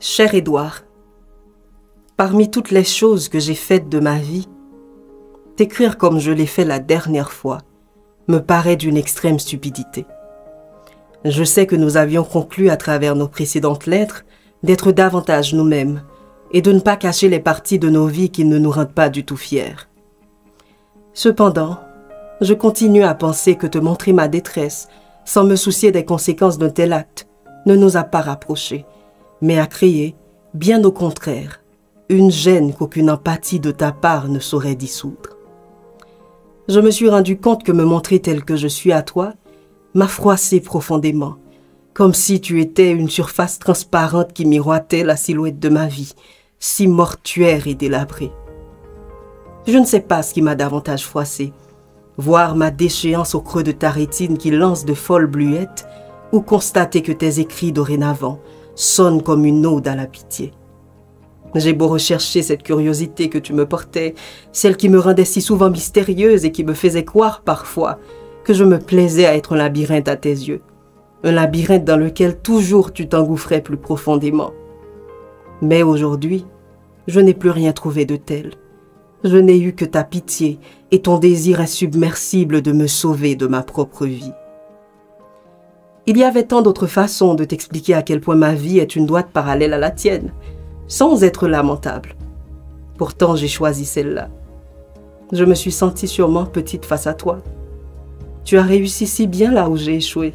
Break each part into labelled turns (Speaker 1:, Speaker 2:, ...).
Speaker 1: Cher Édouard, parmi toutes les choses que j'ai faites de ma vie, t'écrire comme je l'ai fait la dernière fois me paraît d'une extrême stupidité. Je sais que nous avions conclu à travers nos précédentes lettres d'être davantage nous-mêmes et de ne pas cacher les parties de nos vies qui ne nous rendent pas du tout fiers. Cependant, je continue à penser que te montrer ma détresse sans me soucier des conséquences d'un tel acte ne nous a pas rapprochés, mais a créé, bien au contraire, une gêne qu'aucune empathie de ta part ne saurait dissoudre. Je me suis rendu compte que me montrer tel que je suis à toi m'a froissé profondément, comme si tu étais une surface transparente qui miroitait la silhouette de ma vie, si mortuaire et délabrée. Je ne sais pas ce qui m'a davantage froissé, voir ma déchéance au creux de ta rétine qui lance de folles bluettes, ou constater que tes écrits dorénavant sonnent comme une ode à la pitié. J'ai beau rechercher cette curiosité que tu me portais, celle qui me rendait si souvent mystérieuse et qui me faisait croire parfois que je me plaisais à être un labyrinthe à tes yeux, un labyrinthe dans lequel toujours tu t'engouffrais plus profondément. Mais aujourd'hui, je n'ai plus rien trouvé de tel. Je n'ai eu que ta pitié et ton désir insubmersible de me sauver de ma propre vie. Il y avait tant d'autres façons de t'expliquer à quel point ma vie est une droite parallèle à la tienne, sans être lamentable. Pourtant, j'ai choisi celle-là. Je me suis sentie sûrement petite face à toi. Tu as réussi si bien là où j'ai échoué,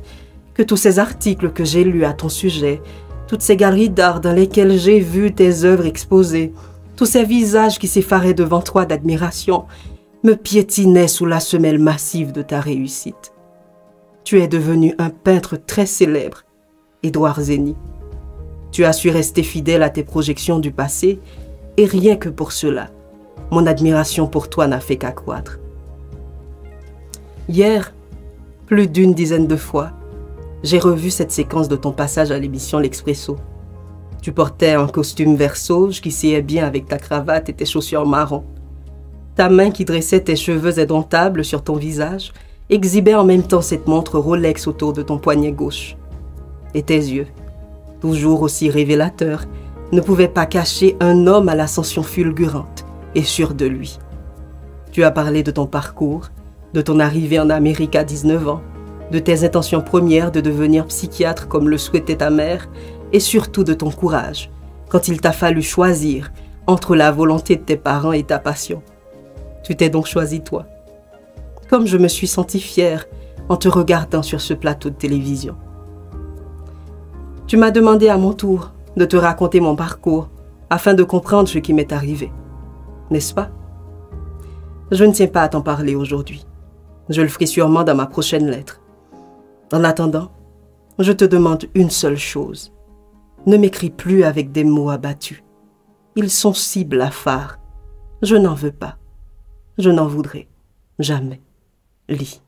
Speaker 1: que tous ces articles que j'ai lus à ton sujet, toutes ces galeries d'art dans lesquelles j'ai vu tes œuvres exposées, tous ces visages qui s'effaraient devant toi d'admiration, me piétinaient sous la semelle massive de ta réussite. Tu es devenu un peintre très célèbre, Édouard Zény. Tu as su rester fidèle à tes projections du passé, et rien que pour cela, mon admiration pour toi n'a fait qu'accroître. Hier, plus d'une dizaine de fois, j'ai revu cette séquence de ton passage à l'émission L'Expresso. Tu portais un costume vert sauge qui sied bien avec ta cravate et tes chaussures marron. Ta main qui dressait tes cheveux édomptables sur ton visage exhibait en même temps cette montre Rolex autour de ton poignet gauche. Et tes yeux, toujours aussi révélateurs, ne pouvaient pas cacher un homme à l'ascension fulgurante et sûr de lui. Tu as parlé de ton parcours, de ton arrivée en Amérique à 19 ans, de tes intentions premières de devenir psychiatre comme le souhaitait ta mère, et surtout de ton courage, quand il t'a fallu choisir entre la volonté de tes parents et ta passion. Tu t'es donc choisi toi. Comme je me suis sentie fière en te regardant sur ce plateau de télévision. Tu m'as demandé à mon tour de te raconter mon parcours afin de comprendre ce qui m'est arrivé. N'est-ce pas? Je ne tiens pas à t'en parler aujourd'hui. Je le ferai sûrement dans ma prochaine lettre. En attendant, je te demande une seule chose. Ne m'écris plus avec des mots abattus. Ils sont si blafards. Je n'en veux pas. Je n'en voudrais jamais. Lis.